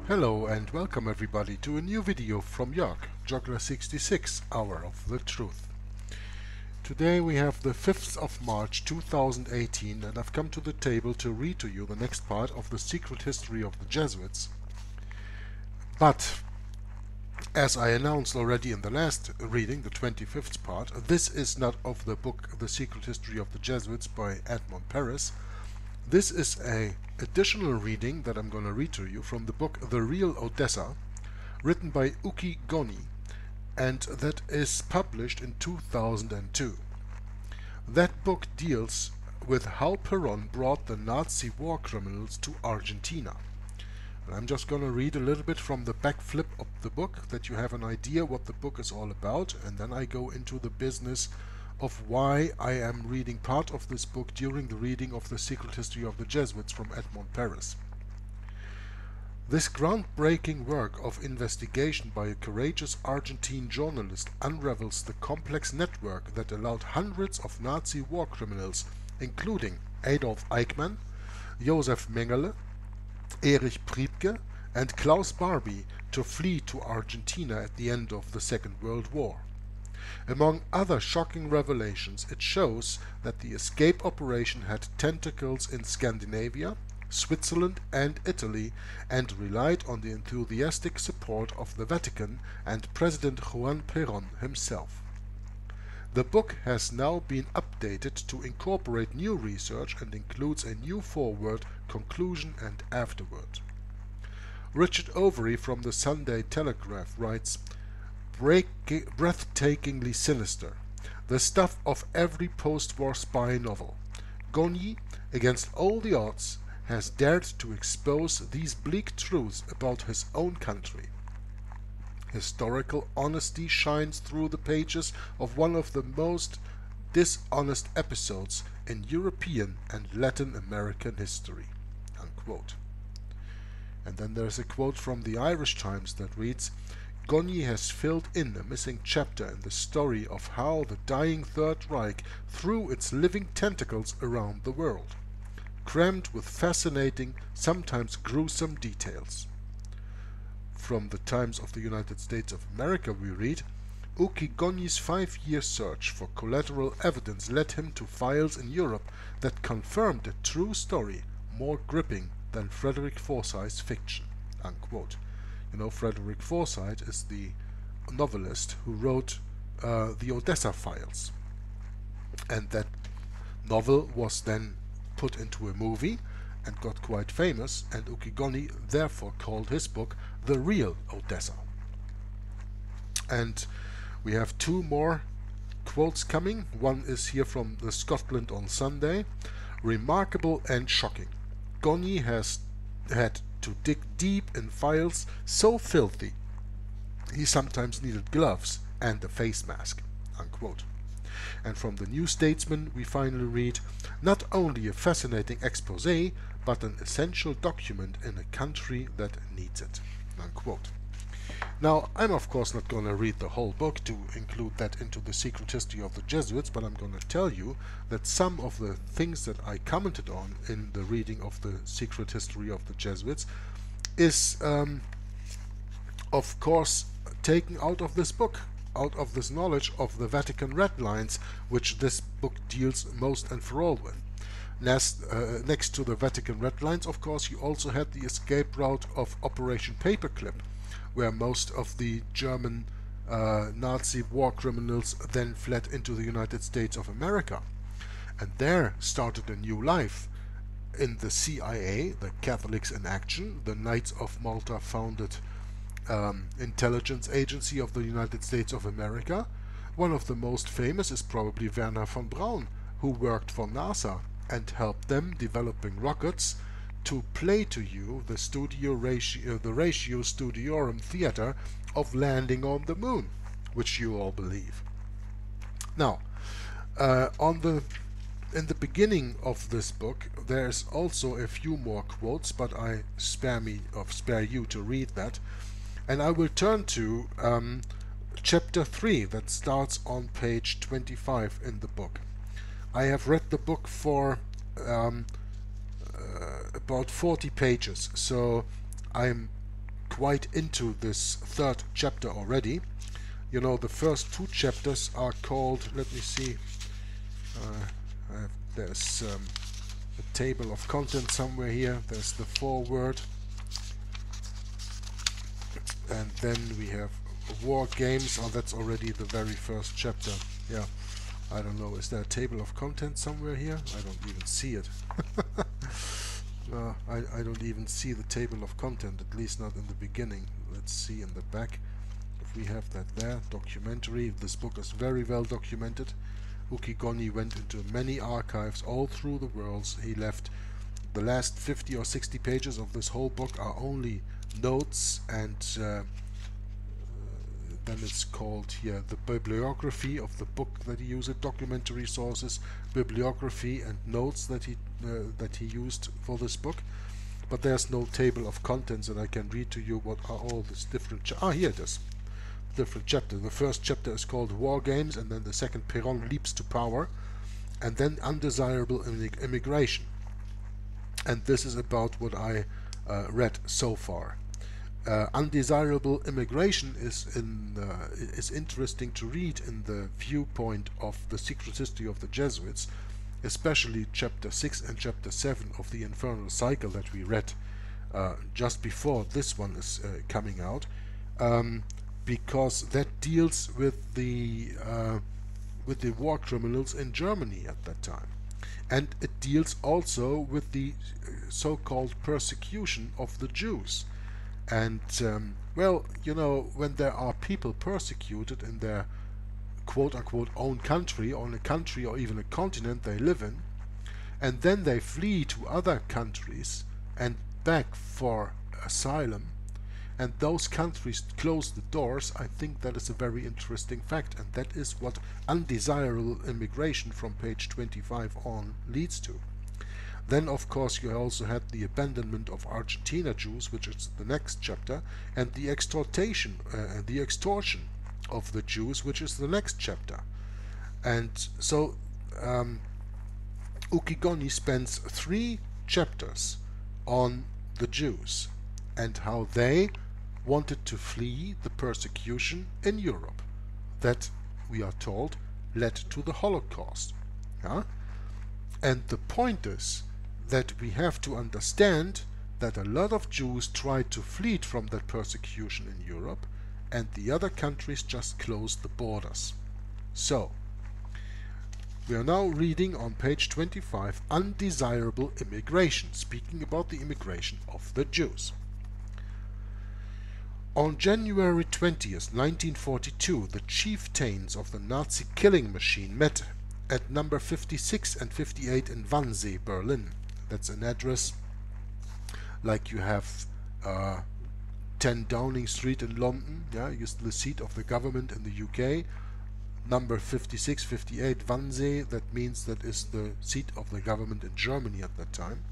Hello and welcome everybody to a new video from Jörg, Juggler66, Hour of the Truth. Today we have the 5th of March 2018 and I've come to the table to read to you the next part of the secret history of the Jesuits. But, as I announced already in the last reading, the 25th part, this is not of the book The Secret History of the Jesuits by Edmond Paris. This is an additional reading that I'm going to read to you from the book The Real Odessa, written by Uki Goni, and that is published in 2002. That book deals with how Perón brought the Nazi war criminals to Argentina. And I'm just going to read a little bit from the back flip of the book, that you have an idea what the book is all about, and then I go into the business of why I am reading part of this book during the reading of The Secret History of the Jesuits from Edmond Paris. This groundbreaking work of investigation by a courageous Argentine journalist unravels the complex network that allowed hundreds of Nazi war criminals, including Adolf Eichmann, Josef Mengele, Erich Priebke and Klaus Barbie, to flee to Argentina at the end of the Second World War. Among other shocking revelations, it shows that the escape operation had tentacles in Scandinavia, Switzerland and Italy, and relied on the enthusiastic support of the Vatican and President Juan Perón himself. The book has now been updated to incorporate new research and includes a new foreword, conclusion and afterword. Richard Overy from the Sunday Telegraph writes, breathtakingly sinister, the stuff of every post-war spy novel. Goni, against all the odds, has dared to expose these bleak truths about his own country. Historical honesty shines through the pages of one of the most dishonest episodes in European and Latin American history." Unquote. And then there's a quote from the Irish Times that reads, "Goni has filled in a missing chapter in the story of how the dying Third Reich threw its living tentacles around the world, crammed with fascinating, sometimes gruesome details." From the Times of the United States of America we read, "Uki Goni's 5-year search for collateral evidence led him to files in Europe that confirmed a true story more gripping than Frederick Forsyth's fiction." Unquote. You know, Frederick Forsyth is the novelist who wrote the Odessa files, and that novel was then put into a movie and got quite famous, and Uki Goni therefore called his book The Real Odessa. And we have two more quotes coming. One is here from the Scotland on Sunday. "Remarkable and shocking. Goni has had to dig deep in files so filthy he sometimes needed gloves and a face mask." Unquote. And from the New Statesman we finally read, "Not only a fascinating exposé, but an essential document in a country that needs it." Unquote. Now, I'm of course not going to read the whole book to include that into the secret history of the Jesuits, but I'm going to tell you that some of the things that I commented on in the reading of the secret history of the Jesuits is, of course, taken out of this book, out of this knowledge of the Vatican Red Lines, which this book deals most and for all with. Next to the Vatican Red Lines, of course, you also had the escape route of Operation Paperclip, where most of the German Nazi war criminals then fled into the United States of America. And there started a new life in the CIA, the Catholics in Action, the Knights of Malta founded intelligence agency of the United States of America. One of the most famous is probably Werner von Braun, who worked for NASA and helped them developing rockets to play to you the ratio studiorum theater of landing on the moon, which you all believe. Now, in the beginning of this book, there's also a few more quotes, but I spare you to read that, and I will turn to chapter 3 that starts on page 25 in the book. I have read the book for about 40 pages, so I'm quite into this third chapter already. You know, the first two chapters are called, let me see, there's a table of content somewhere here. There's the foreword, and then we have war games. Oh, that's already the very first chapter. Yeah, I don't know, is there a table of content somewhere here? I don't even see it. I don't even see the table of content, at least not in the beginning. Let's see in the back if we have that there. Documentary. This book is very well documented. Uki Goni went into many archives all through the world. He left the last 50 or 60 pages of this whole book are only notes, and then it's called here the bibliography of the book that he used, documentary sources, bibliography, and notes that he used for this book. But there's no table of contents, and I can read to you what are all these different here it is. Different chapter. The first chapter is called War Games, and then the second Peron Leaps to Power, and then Undesirable Immigration. And this is about what I read so far. Undesirable Immigration is interesting to read in the viewpoint of the secret history of the Jesuits, especially chapter 6 and chapter 7 of the Infernal cycle that we read just before this one is coming out, because that deals with the war criminals in Germany at that time, and it deals also with the so-called persecution of the Jews. And well, you know, when there are people persecuted in their quote-unquote own country, or in a country or even a continent they live in, and then they flee to other countries and beg for asylum, and those countries close the doors, I think that is a very interesting fact, and that is what Undesirable Immigration from page 25 on leads to. Then, of course, you also had the abandonment of Argentina Jews, which is the next chapter, and the extortion of the Jews, which is the next chapter. And so Uki Goni spends 3 chapters on the Jews and how they wanted to flee the persecution in Europe that, we are told, led to the Holocaust. Yeah? And the point is that we have to understand that a lot of Jews tried to flee from that persecution in Europe, and the other countries just closed the borders. So, we are now reading on page 25 Undesirable Immigration, speaking about the immigration of the Jews. On January 20th, 1942, the chieftains of the Nazi killing machine met at number 56 and 58 in Wannsee, Berlin. That's an address like you have 10 Downing Street in London, yeah, is the seat of the government in the UK. Number 56, 58 Wannsee, that means that is the seat of the government in Germany at that time,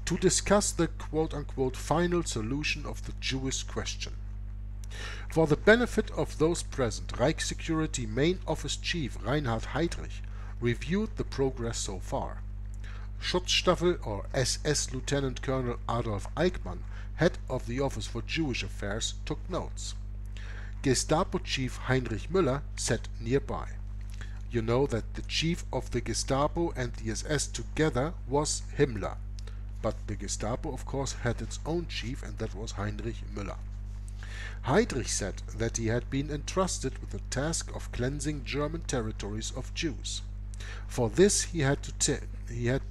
to discuss the quote-unquote final solution of the Jewish question. For the benefit of those present, Reich Security Main Office Chief Reinhard Heydrich reviewed the progress so far. Schutzstaffel or SS Lieutenant Colonel Adolf Eichmann, head of the Office for Jewish Affairs, took notes. Gestapo Chief Heinrich Müller sat nearby. You know that the chief of the Gestapo and the SS together was Himmler, but the Gestapo of course had its own chief, and that was Heinrich Müller. Heydrich said that he had been entrusted with the task of cleansing German territories of Jews. For this he had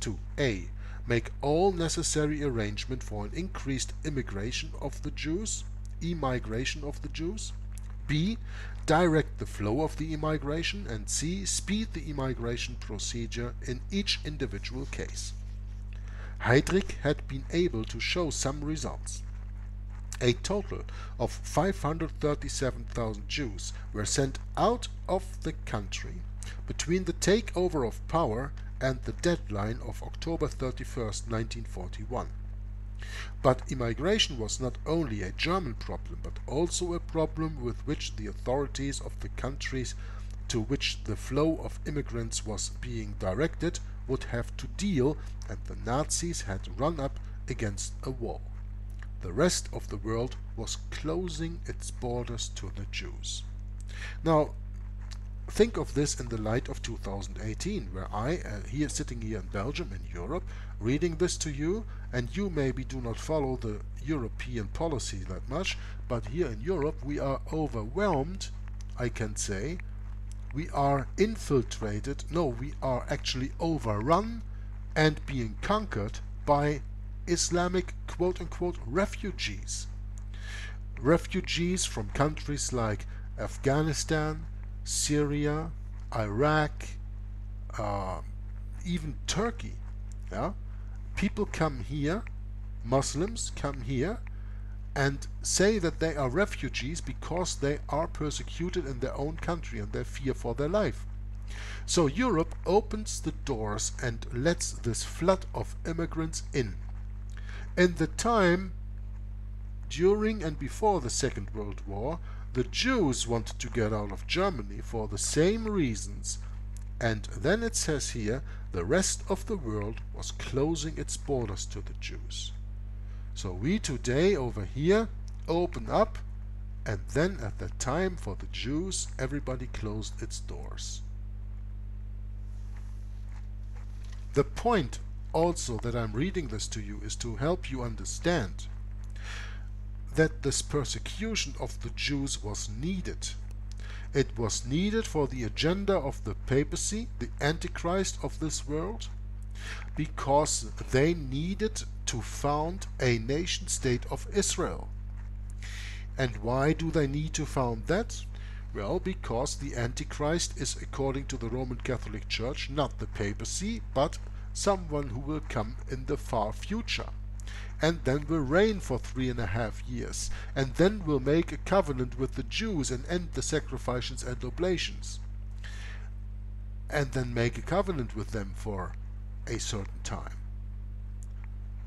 to a. make all necessary arrangement for an increased immigration of the Jews, b. direct the flow of the immigration, and c. speed the immigration procedure in each individual case. Heydrich had been able to show some results. A total of 537,000 Jews were sent out of the country between the takeover of power and the deadline of October 31st, 1941. But immigration was not only a German problem, but also a problem with which the authorities of the countries to which the flow of immigrants was being directed would have to deal, and the Nazis had run up against a wall. the rest of the world was closing its borders to the Jews. Now, think of this in the light of 2018, where I, sitting here in Belgium, in Europe, reading this to you, and you maybe do not follow the European policy that much, but here in Europe we are overwhelmed, I can say. We are infiltrated, no, we are actually overrun and being conquered by Islamic quote-unquote refugees. Refugees from countries like Afghanistan, Syria, Iraq, even Turkey. Yeah? People come here, Muslims come here, and say that they are refugees because they are persecuted in their own country and they fear for their life. So Europe opens the doors and lets this flood of immigrants in. In the time during and before the Second World War, the Jews wanted to get out of Germany for the same reasons, and then it says here, the rest of the world was closing its borders to the Jews. So we today over here open up, and then at that time for the Jews everybody closed its doors. The point also that I'm reading this to you is to help you understand that this persecution of the Jews was needed. It was needed for the agenda of the papacy, the Antichrist of this world, because they needed to found a nation state of Israel. And why do they need to found that? Well, because the Antichrist is, according to the Roman Catholic Church, not the papacy, but someone who will come in the far future, and then will reign for 3.5 years, and then will make a covenant with the Jews and end the sacrifices and oblations, and then make a covenant with them for a certain time.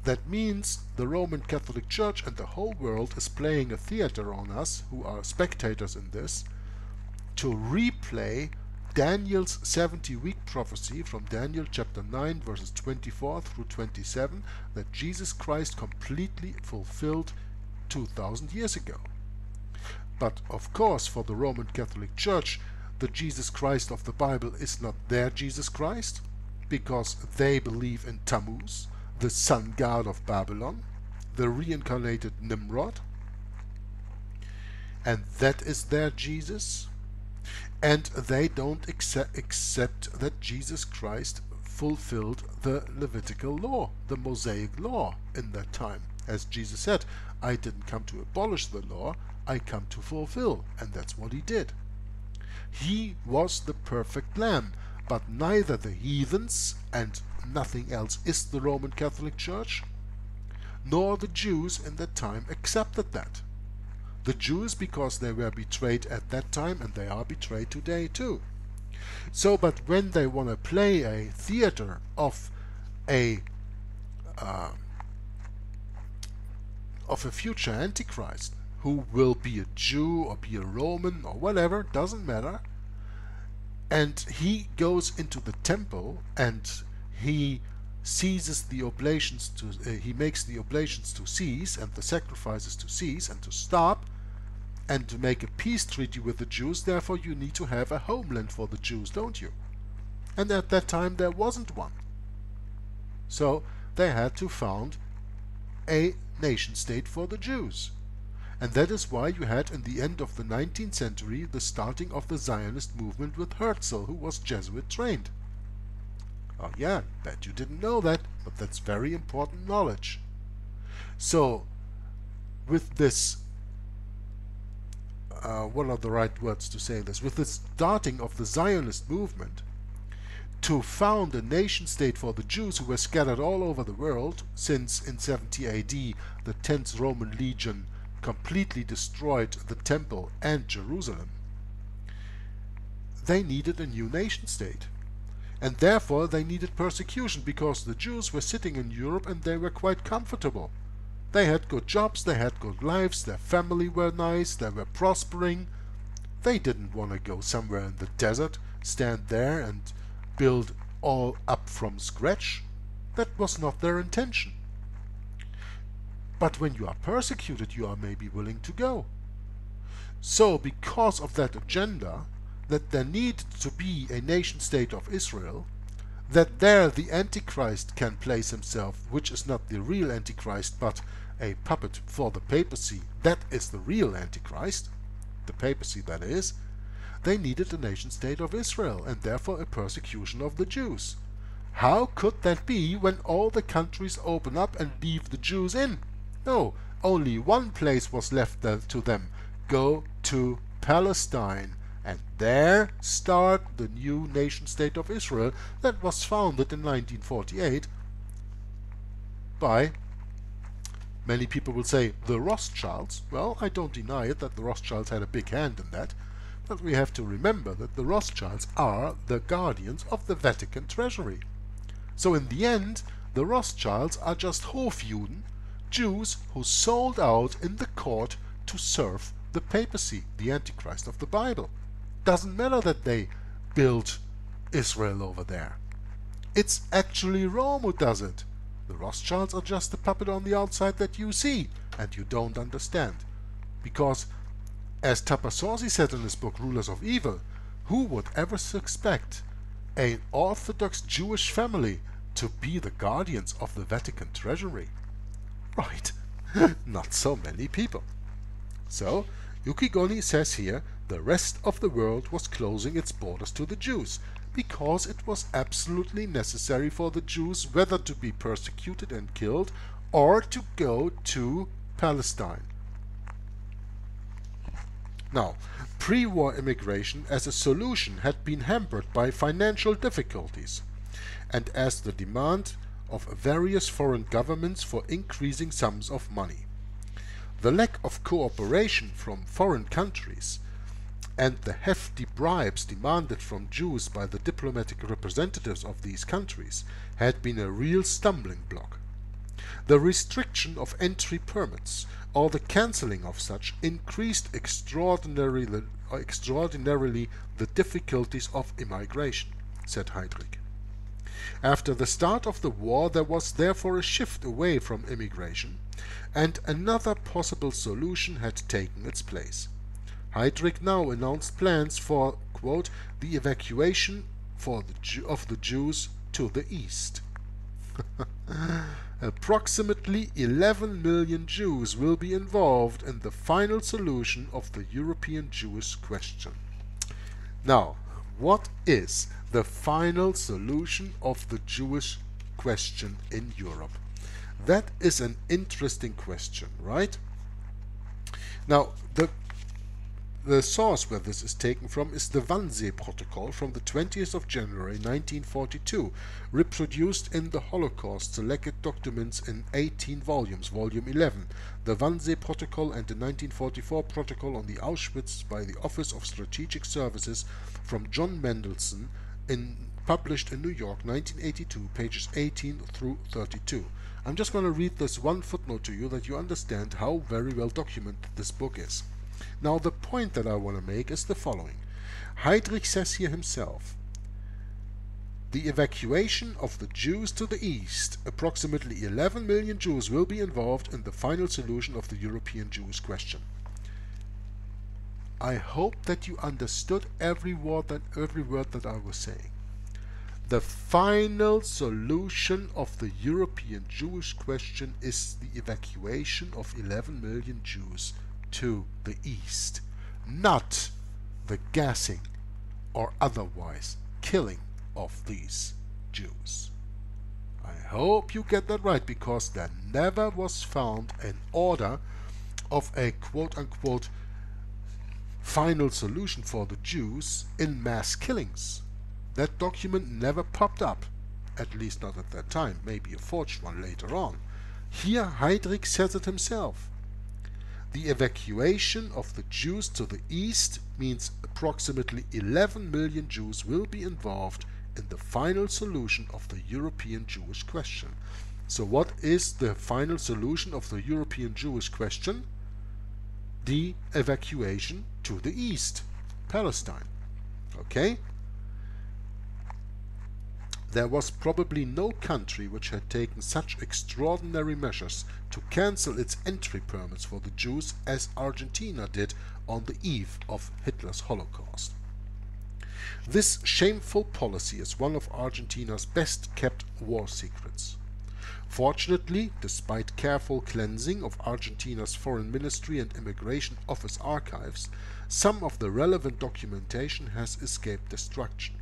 That means the Roman Catholic Church and the whole world is playing a theater on us, who are spectators in this, to replay Daniel's 70-week prophecy from Daniel chapter 9 verses 24 through 27 that Jesus Christ completely fulfilled 2000 years ago. But of course, for the Roman Catholic Church, the Jesus Christ of the Bible is not their Jesus Christ, because they believe in Tammuz, the sun god of Babylon, the reincarnated Nimrod, and that is their Jesus. And they don't accept that Jesus Christ fulfilled the Levitical law, the Mosaic law in that time. As Jesus said, I didn't come to abolish the law, I come to fulfill, and that's what he did. He was the perfect lamb, but neither the heathens, and nothing else is the Roman Catholic Church, nor the Jews in that time accepted that. The Jews, because they were betrayed at that time, and they are betrayed today too. So, but when they want to play a theater of a future Antichrist, who will be a Jew or be a Roman or whatever, doesn't matter, and he goes into the temple and he seizes the oblations to, he makes the oblations to cease and the sacrifices to cease and to stop, and to make a peace treaty with the Jews. Therefore you need to have a homeland for the Jews, don't you? And at that time there wasn't one. So they had to found a nation state for the Jews. And that is why you had in the end of the 19th century the starting of the Zionist movement with Herzl, who was Jesuit trained. Oh yeah, bet you didn't know that, but that's very important knowledge. So with this, what are the right words to say this? With the starting of the Zionist movement, to found a nation state for the Jews who were scattered all over the world, since in 70 AD the 10th Roman Legion completely destroyed the temple and Jerusalem, they needed a new nation state. And therefore they needed persecution, because the Jews were sitting in Europe and they were quite comfortable. They had good jobs, they had good lives, their family were nice, they were prospering. They didn't want to go somewhere in the desert, stand there and build all up from scratch. That was not their intention. but when you are persecuted, you are maybe willing to go. So because of that agenda, that there needed to be a nation-state of Israel, that there the Antichrist can place himself, which is not the real Antichrist, but a puppet for the papacy. That is the real Antichrist, the papacy that is. They needed a nation-state of Israel, and therefore a persecution of the Jews. How could that be when all the countries open up and leave the Jews in? No, only one place was left to them. Go to Palestine, and there start the new nation-state of Israel that was founded in 1948 by, many people will say, the Rothschilds. Well, I don't deny it that the Rothschilds had a big hand in that, but we have to remember that the Rothschilds are the guardians of the Vatican treasury. So in the end, the Rothschilds are just Hofjuden, Jews who sold out in the court to serve the papacy, the Antichrist of the Bible. Doesn't matter that they built Israel over there. It's actually Rome who does it. The Rothschilds are just a puppet on the outside that you see, and you don't understand. Because, as Tapasorsi said in his book Rulers of Evil, who would ever suspect an Orthodox Jewish family to be the guardians of the Vatican treasury? Right, not so many people. So, Uki Goni says here, the rest of the world was closing its borders to the Jews, because it was absolutely necessary for the Jews whether to be persecuted and killed, or to go to Palestine. Now, pre-war immigration as a solution had been hampered by financial difficulties, and as the demand of various foreign governments for increasing sums of money. The lack of cooperation from foreign countries and the hefty bribes demanded from Jews by the diplomatic representatives of these countries had been a real stumbling block. The restriction of entry permits or the cancelling of such increased extraordinarily the difficulties of immigration, said Heydrich. After the start of the war, there was therefore a shift away from immigration, and another possible solution had taken its place. Heydrich now announced plans for, quote, the evacuation of the Jews to the east. Approximately 11 million Jews will be involved in the final solution of the European Jewish question. Now, what is the final solution of the Jewish question in Europe? That is an interesting question, right? Now, the source where this is taken from is the Wannsee Protocol from the 20th of January 1942, reproduced in the Holocaust Selected Documents in 18 volumes, volume 11, the Wannsee Protocol and the 1944 Protocol on the Auschwitz by the Office of Strategic Services from John Mendelsohn, published in New York, 1982, pages 18 through 32. I'm just going to read this one footnote to you that you understand how very well documented this book is. Now, the point that I want to make is the following. Heydrich says here himself, the evacuation of the Jews to the east, approximately 11 million Jews will be involved in the final solution of the European Jewish question. I hope that you understood every word that I was saying. The final solution of the European Jewish question is the evacuation of 11 million Jews to the east, not the gassing or otherwise killing of these Jews. I hope you get that right, because there never was found an order of a quote-unquote final solution for the Jews in mass killings. That document never popped up, at least not at that time, maybe a forged one later on. Here Heydrich says it himself. The evacuation of the Jews to the east means approximately 11 million Jews will be involved in the final solution of the European Jewish question. So what is the final solution of the European Jewish question? The evacuation to the east, Palestine. Okay? there was probably no country which had taken such extraordinary measures to cancel its entry permits for the Jews as Argentina did on the eve of Hitler's Holocaust. This shameful policy is one of Argentina's best-kept war secrets. Fortunately, despite careful cleansing of Argentina's Foreign Ministry and Immigration Office archives, some of the relevant documentation has escaped destruction,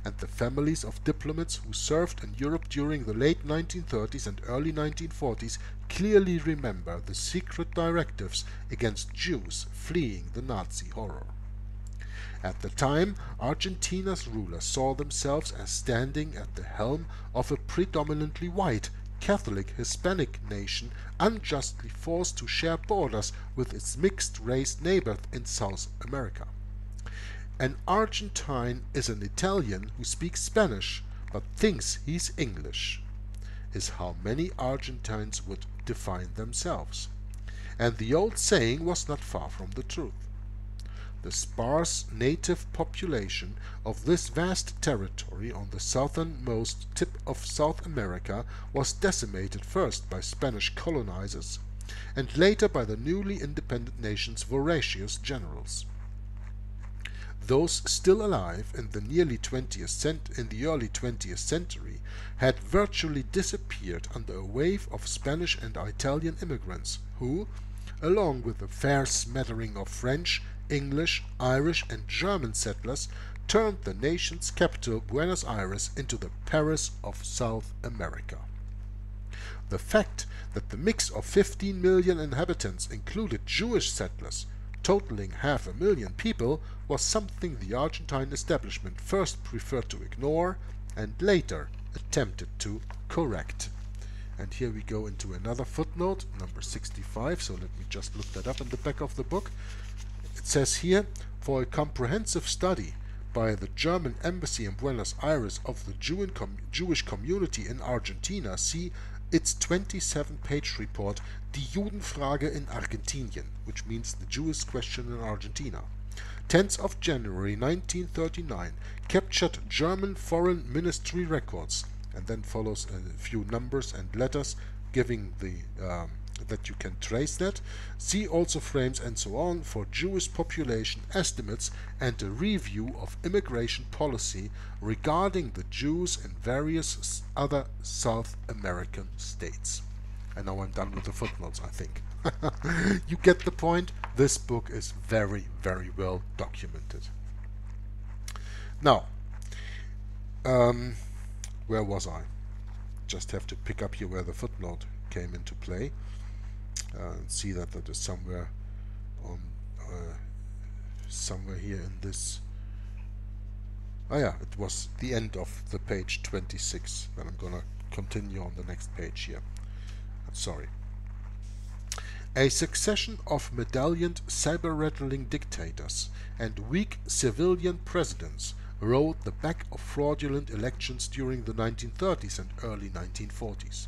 and the families of diplomats who served in Europe during the late 1930s and early 1940s clearly remember the secret directives against Jews fleeing the Nazi horror. At the time, Argentina's rulers saw themselves as standing at the helm of a predominantly white, Catholic Hispanic nation unjustly forced to share borders with its mixed-race neighbor in South America. An Argentine is an Italian who speaks Spanish but thinks he's English, is how many Argentines would define themselves. And the old saying was not far from the truth. The sparse native population of this vast territory on the southernmost tip of South America was decimated first by Spanish colonizers and later by the newly independent nation's voracious generals. Those still alive in the early 20th century had virtually disappeared under a wave of Spanish and Italian immigrants who, along with a fair smattering of French, English, Irish and German settlers, turned the nation's capital, Buenos Aires, into the Paris of South America. The fact that the mix of 15 million inhabitants included Jewish settlers, totaling 500,000 people, was something the Argentine establishment first preferred to ignore and later attempted to correct. And here we go into another footnote, number 65, so let me just look that up in the back of the book. It says here, for a comprehensive study by the German embassy in Buenos Aires of the Jewish community in Argentina, see its 27-page report, Die Judenfrage in Argentinien, which means the Jewish question in Argentina. 10th of January 1939, captured German Foreign Ministry records, and then follows a few numbers and letters giving the that you can trace that. See also frames and so on for Jewish population estimates and a review of immigration policy regarding the Jews in various other South American states. And now I'm done with the footnotes, I think. You get the point. This book is very, very well documented. Now, where was I? Just have to pick up here where the footnote came into play. And see that is somewhere on somewhere here in this. Oh yeah, it was the end of the page 26. Then I'm gonna continue on the next page here. I'm sorry. A succession of medallioned saber-rattling dictators and weak civilian presidents rode the back of fraudulent elections during the 1930s and early 1940s.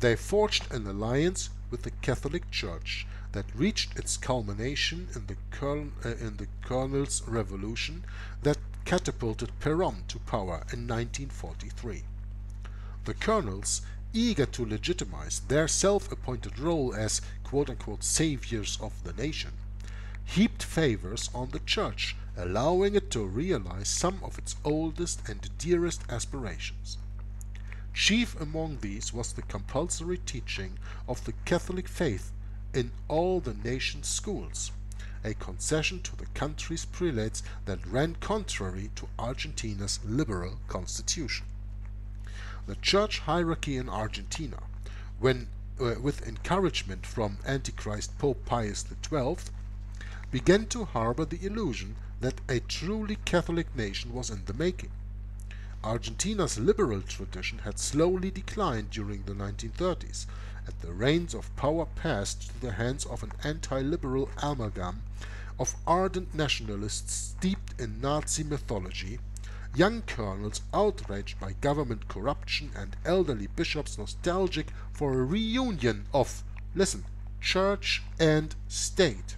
They forged an alliance with the Catholic Church that reached its culmination in the Colonel's Revolution that catapulted Perón to power in 1943. The Colonels, eager to legitimize their self-appointed role as quote-unquote saviors of the nation, heaped favors on the Church, allowing it to realize some of its oldest and dearest aspirations. Chief among these was the compulsory teaching of the Catholic faith in all the nation's schools, a concession to the country's prelates that ran contrary to Argentina's liberal constitution. The church hierarchy in Argentina, with encouragement from Antichrist Pope Pius XII, began to harbor the illusion that a truly Catholic nation was in the making. Argentina's liberal tradition had slowly declined during the 1930s, and the reins of power passed to the hands of an anti-liberal amalgam of ardent nationalists steeped in Nazi mythology, young colonels outraged by government corruption, and elderly bishops nostalgic for a reunion of, listen, church and state.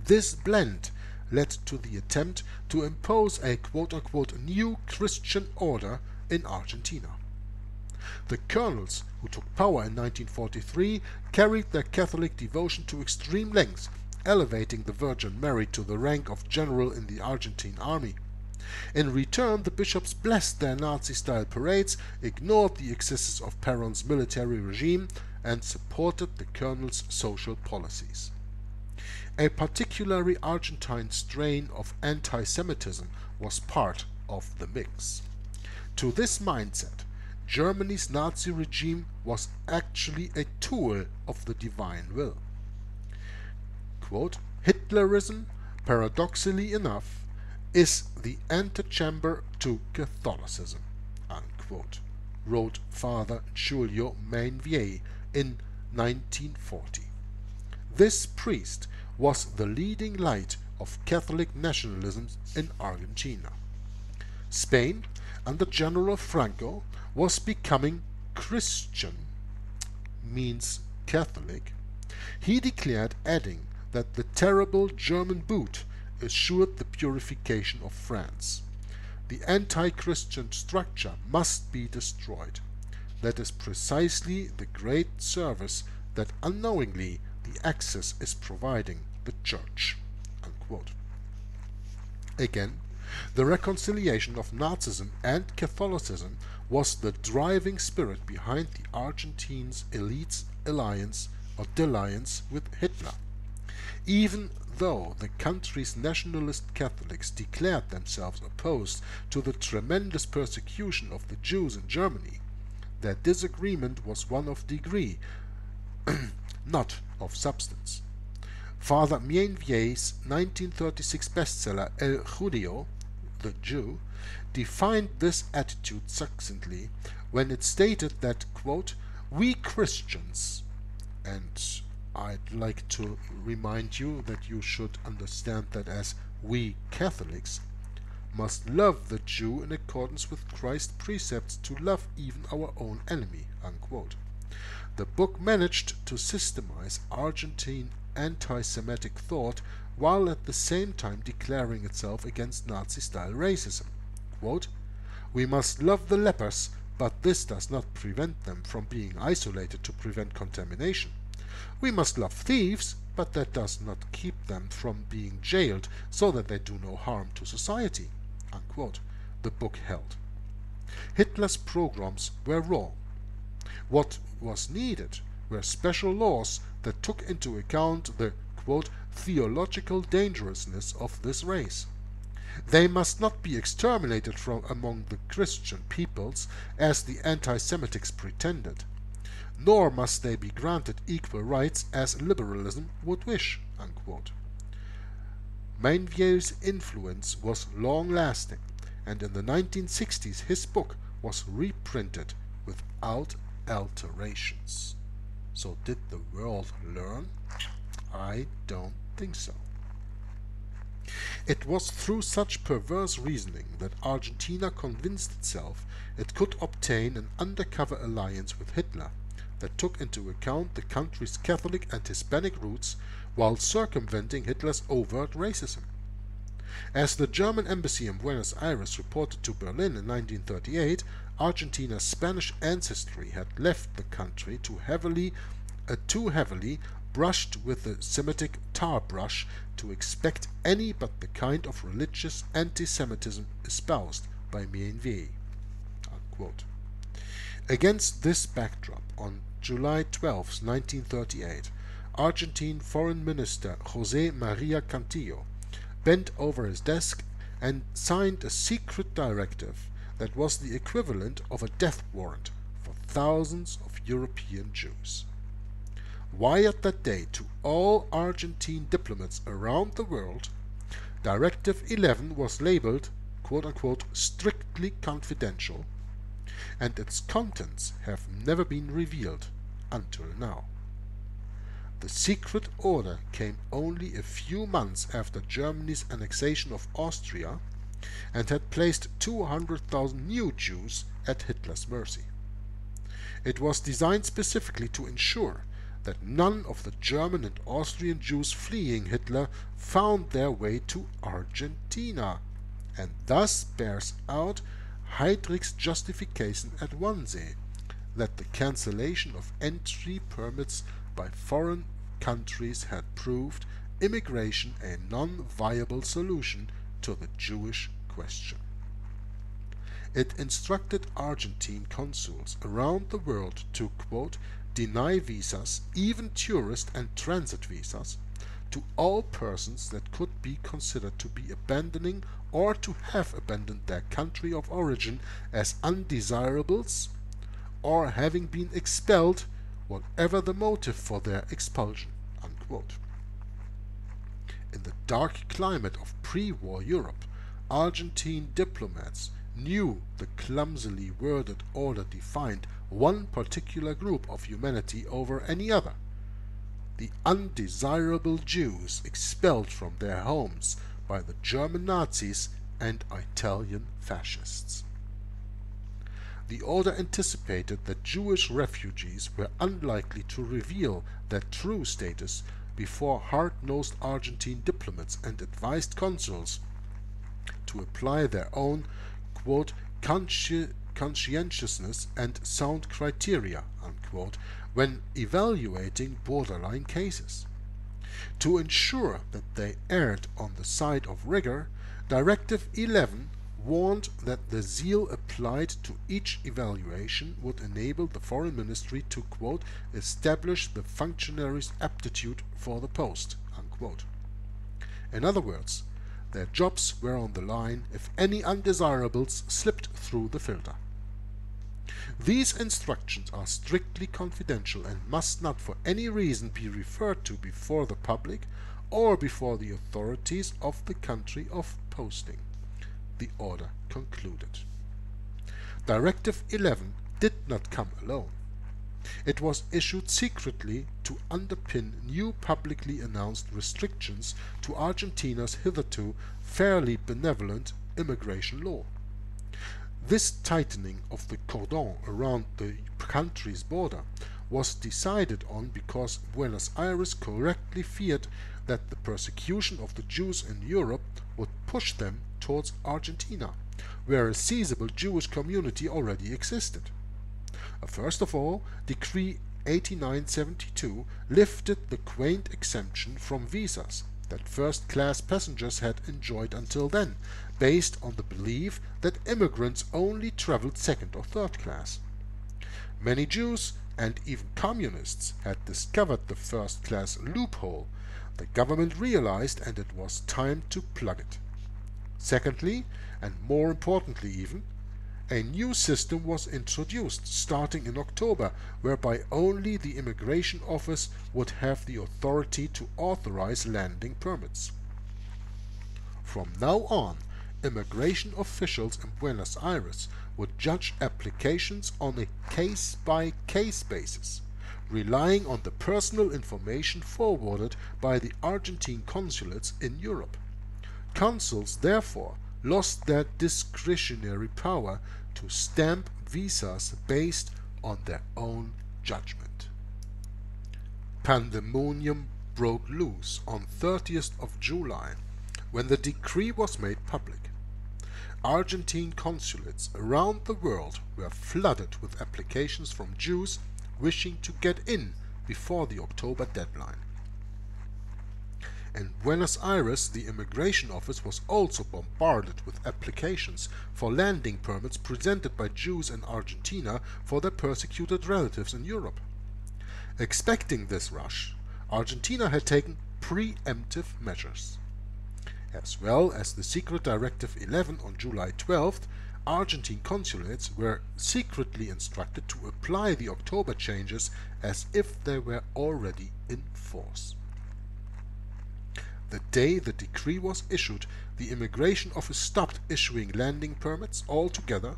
This blend led to the attempt to impose a quote-unquote new Christian order in Argentina. The colonels who took power in 1943 carried their Catholic devotion to extreme lengths, elevating the Virgin Mary to the rank of general in the Argentine army. In return, the bishops blessed their Nazi-style parades, ignored the excesses of Perón's military regime, and supported the colonel's social policies. A particularly Argentine strain of anti-Semitism was part of the mix. To this mindset, Germany's Nazi regime was actually a tool of the divine will. Quote, Hitlerism, paradoxically enough, is the antechamber to Catholicism, unquote, wrote Father Giulio Mainvier in 1940. This priest was the leading light of Catholic nationalism in Argentina. Spain, under General Franco, was becoming Christian, means Catholic. He declared, adding that the terrible German boot assured the purification of France. The anti-Christian structure must be destroyed. That is precisely the great service that unknowingly the Axis is providing the Church. Unquote. Again, the reconciliation of Nazism and Catholicism was the driving spirit behind the Argentines' elite's alliance or dalliance with Hitler. Even though the country's nationalist Catholics declared themselves opposed to the tremendous persecution of the Jews in Germany, their disagreement was one of degree, not of substance. Father Mainvier's 1936 bestseller El Judío, The Jew, defined this attitude succinctly when it stated that, quote, we Christians, and I'd like to remind you that you should understand that as we Catholics, must love the Jew in accordance with Christ's precepts to love even our own enemy, unquote. The book managed to systemize Argentine anti-Semitic thought while at the same time declaring itself against Nazi-style racism. Quote, we must love the lepers, but this does not prevent them from being isolated to prevent contamination. We must love thieves, but that does not keep them from being jailed so that they do no harm to society, unquote, the book held. Hitler's pogroms were wrong. What was needed were special laws that took into account the, quote, theological dangerousness of this race. They must not be exterminated from among the Christian peoples as the anti-Semitics pretended, nor must they be granted equal rights as liberalism would wish, unquote. Mainvier's influence was long-lasting, and in the 1960s his book was reprinted without alterations. So did the world learn? I don't think so. It was through such perverse reasoning that Argentina convinced itself it could obtain an undercover alliance with Hitler that took into account the country's Catholic and Hispanic roots while circumventing Hitler's overt racism. As the German embassy in Buenos Aires reported to Berlin in 1938, Argentina's Spanish ancestry had left the country too heavily brushed with the Semitic tar brush to expect any but the kind of religious anti-Semitism espoused by Mainvier. Unquote. Against this backdrop, on July 12, 1938, Argentine Foreign Minister José María Cantillo bent over his desk and signed a secret directive that was the equivalent of a death warrant for thousands of European Jews. Wired that day to all Argentine diplomats around the world, Directive 11 was labeled, quote-unquote, strictly confidential, and its contents have never been revealed until now. The secret order came only a few months after Germany's annexation of Austria and had placed 200,000 new Jews at Hitler's mercy. It was designed specifically to ensure that none of the German and Austrian Jews fleeing Hitler found their way to Argentina, and thus bears out Heydrich's justification at Wannsee, that the cancellation of entry permits by foreign countries had proved immigration a non-viable solution to the Jewish question. It instructed Argentine consuls around the world to, quote, deny visas, even tourist and transit visas, to all persons that could be considered to be abandoning or to have abandoned their country of origin as undesirables, or having been expelled, whatever the motive for their expulsion, unquote. In the dark climate of pre-war Europe, Argentine diplomats knew the clumsily worded order defined one particular group of humanity over any other: the undesirable Jews expelled from their homes by the German Nazis and Italian fascists. The order anticipated that Jewish refugees were unlikely to reveal their true status before hard-nosed Argentine diplomats and advised consuls to apply their own, quote, conscientiousness and sound criteria, unquote, when evaluating borderline cases. To ensure that they erred on the side of rigor, Directive 11 warned that the zeal applied to each evaluation would enable the Foreign Ministry to, quote, establish the functionary's aptitude for the post, unquote. In other words, their jobs were on the line if any undesirables slipped through the filter. These instructions are strictly confidential and must not for any reason be referred to before the public or before the authorities of the country of posting, the order concluded. Directive 11 did not come alone. It was issued secretly to underpin new publicly announced restrictions to Argentina's hitherto fairly benevolent immigration law. This tightening of the cordon around the country's border was decided on because Buenos Aires correctly feared that the persecution of the Jews in Europe would push them towards Argentina, where a sizable Jewish community already existed. First of all, Decree 8972 lifted the quaint exemption from visas that first-class passengers had enjoyed until then, based on the belief that immigrants only traveled second or third class. Many Jews and even communists had discovered the first-class loophole. The government realized, and it was time to plug it. Secondly, and more importantly even, a new system was introduced starting in October, whereby only the Immigration Office would have the authority to authorize landing permits. From now on, immigration officials in Buenos Aires would judge applications on a case-by-case basis, relying on the personal information forwarded by the Argentine consulates in Europe. Consuls, therefore, lost their discretionary power to stamp visas based on their own judgment. Pandemonium broke loose on 30th of July, when the decree was made public. Argentine consulates around the world were flooded with applications from Jews wishing to get in before the October deadline. In Buenos Aires, the Immigration Office was also bombarded with applications for landing permits presented by Jews in Argentina for their persecuted relatives in Europe. Expecting this rush, Argentina had taken preemptive measures. As well as the secret Directive 11 on July 12th, Argentine consulates were secretly instructed to apply the October changes as if they were already in force. The day the decree was issued, the Immigration Office stopped issuing landing permits altogether,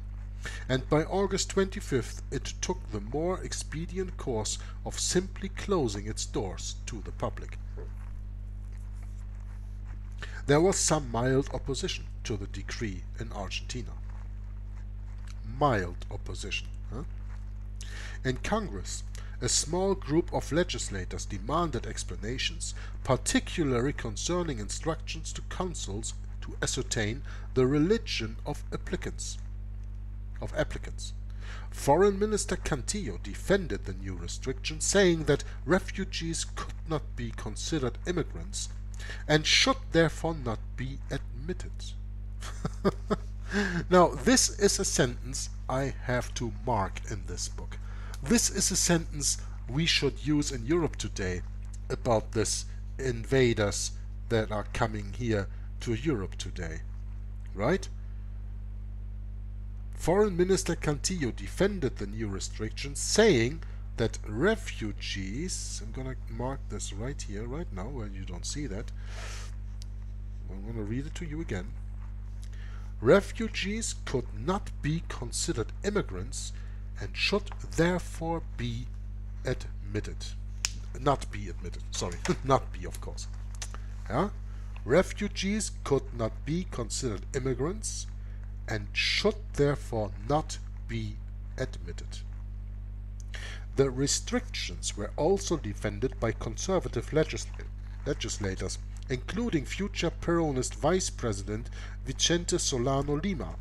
and by August 25th it took the more expedient course of simply closing its doors to the public. There was some mild opposition to the decree in Argentina. Mild opposition. In Congress, a small group of legislators demanded explanations, particularly concerning instructions to consuls to ascertain the religion of applicants. Foreign Minister Cantillo defended the new restriction, saying that refugees could not be considered immigrants and should therefore not be admitted. Now, this is a sentence I have to mark in this book. This is a sentence we should use in Europe today about this invaders that are coming here to Europe today, right? Foreign Minister Cantillo defended the new restrictions, saying that refugees, I'm gonna mark this right here, right now, where you don't see that. I'm gonna read it to you again. Refugees could not be considered immigrants and should therefore be admitted. Not be admitted, sorry, not be, of course. Yeah? Refugees could not be considered immigrants and should therefore not be admitted. The restrictions were also defended by conservative legislators, including future Peronist Vice President Vicente Solano Lima,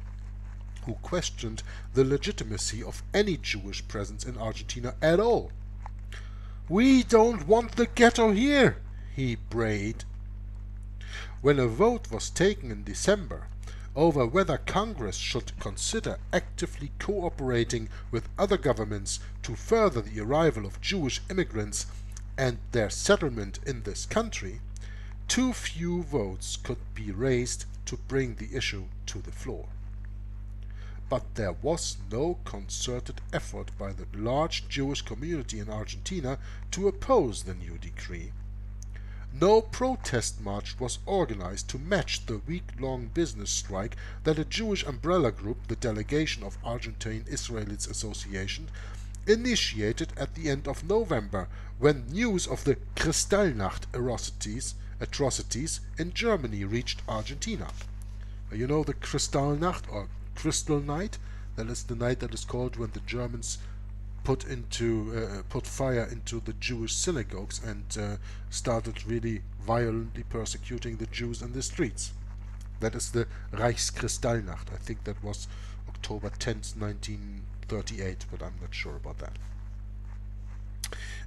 who questioned the legitimacy of any Jewish presence in Argentina at all. "We don't want the ghetto here," he brayed. When a vote was taken in December over whether Congress should consider actively cooperating with other governments to further the arrival of Jewish immigrants and their settlement in this country, too few votes could be raised to bring the issue to the floor. But there was no concerted effort by the large Jewish community in Argentina to oppose the new decree. No protest march was organized to match the week-long business strike that a Jewish umbrella group, the Delegation of Argentine Israelites Association, initiated at the end of November, when news of the Kristallnacht atrocities in Germany reached Argentina. You know the Kristallnacht, or Crystal Night? That is the night that is called when the Germans put fire into the Jewish synagogues and started really violently persecuting the Jews in the streets. That is the Reichskristallnacht. I think that was October 10th, 1938, but I'm not sure about that.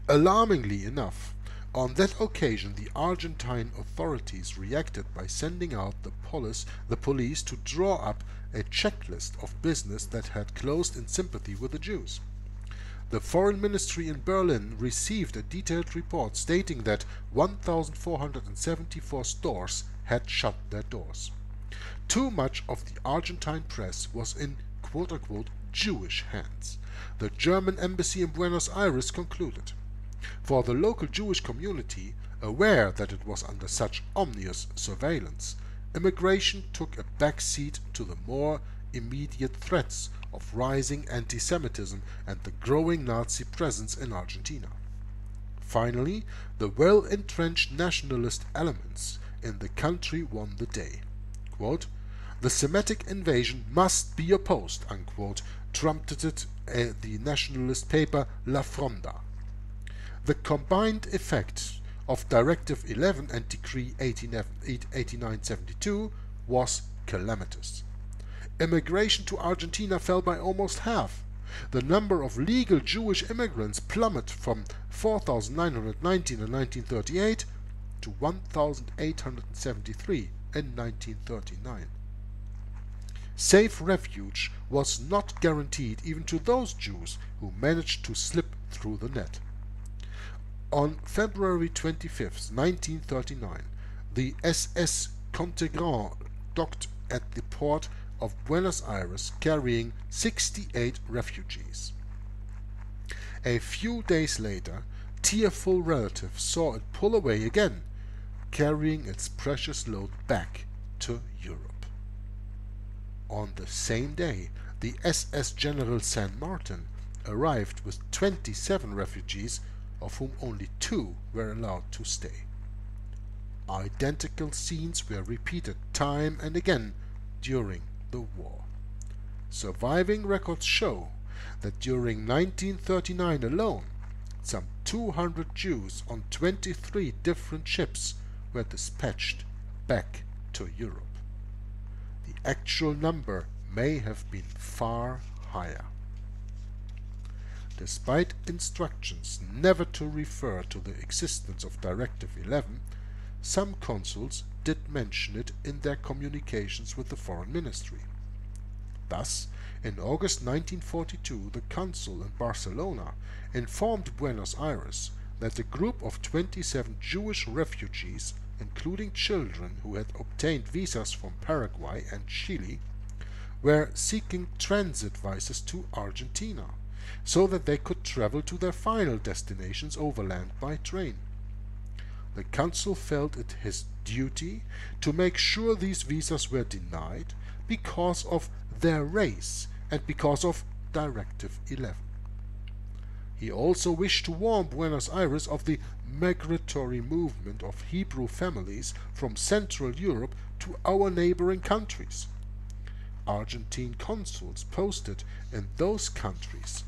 Alarmingly enough, on that occasion the Argentine authorities reacted by sending out the police to draw up a checklist of business that had closed in sympathy with the Jews. The Foreign Ministry in Berlin received a detailed report stating that 1,474 stores had shut their doors. Too much of the Argentine press was in quote-unquote Jewish hands, the German embassy in Buenos Aires concluded. For the local Jewish community, aware that it was under such ominous surveillance, immigration took a backseat to the more immediate threats of rising anti-Semitism and the growing Nazi presence in Argentina. Finally, the well-entrenched nationalist elements in the country won the day. Quote, "The Semitic invasion must be opposed," unquote, trumpeted the nationalist paper La Fronda. The combined effect of Directive 11 and Decree 8972 was calamitous. Immigration to Argentina fell by almost half. The number of legal Jewish immigrants plummeted from 4,919 in 1938 to 1,873 in 1939. Safe refuge was not guaranteed even to those Jews who managed to slip through the net. On February 25, 1939, the SS Contingent docked at the port of Buenos Aires carrying 68 refugees. A few days later, tearful relatives saw it pull away again, carrying its precious load back to Europe. On the same day, the SS General San Martin arrived with 27 refugees, of whom only 2 were allowed to stay. Identical scenes were repeated time and again during the war. Surviving records show that during 1939 alone, some 200 Jews on 23 different ships were dispatched back to Europe. The actual number may have been far higher. Despite instructions never to refer to the existence of Directive 11, some consuls did mention it in their communications with the Foreign Ministry. Thus, in August 1942, the consul in Barcelona informed Buenos Aires that a group of 27 Jewish refugees, including children who had obtained visas from Paraguay and Chile, were seeking transit visas to Argentina, so that they could travel to their final destinations overland by train. The consul felt it his duty to make sure these visas were denied because of their race and because of Directive 11. He also wished to warn Buenos Aires of the migratory movement of Hebrew families from Central Europe to our neighboring countries. Argentine consuls posted in those countries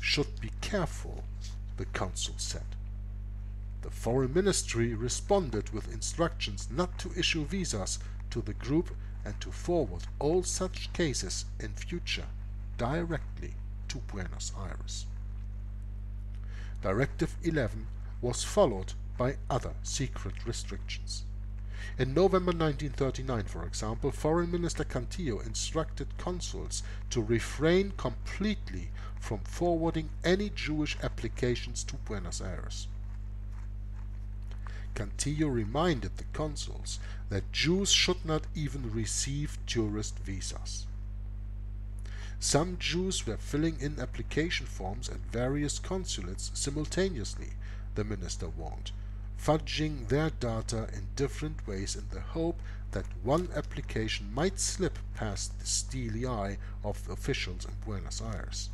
should be careful, the consul said. The Foreign Ministry responded with instructions not to issue visas to the group and to forward all such cases in future directly to Buenos Aires. Directive 11 was followed by other secret restrictions. In November 1939, for example, Foreign Minister Cantillo instructed consuls to refrain completely from forwarding any Jewish applications to Buenos Aires. Cantillo reminded the consuls that Jews should not even receive tourist visas. Some Jews were filling in application forms at various consulates simultaneously, the minister warned, fudging their data in different ways in the hope that one application might slip past the steely eye of the officials in Buenos Aires.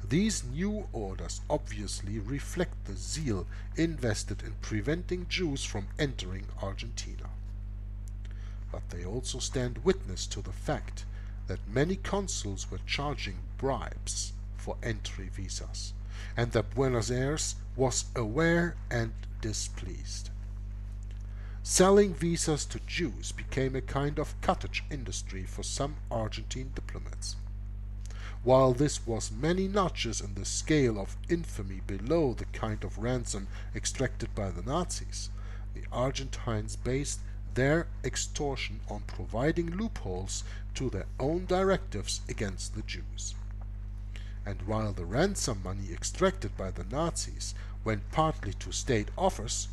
These new orders obviously reflect the zeal invested in preventing Jews from entering Argentina. But they also stand witness to the fact that many consuls were charging bribes for entry visas, and that Buenos Aires was aware and displeased. Selling visas to Jews became a kind of cottage industry for some Argentine diplomats. While this was many notches in the scale of infamy below the kind of ransom extracted by the Nazis, the Argentines based their extortion on providing loopholes to their own directives against the Jews. And while the ransom money extracted by the Nazis went partly to state coffers,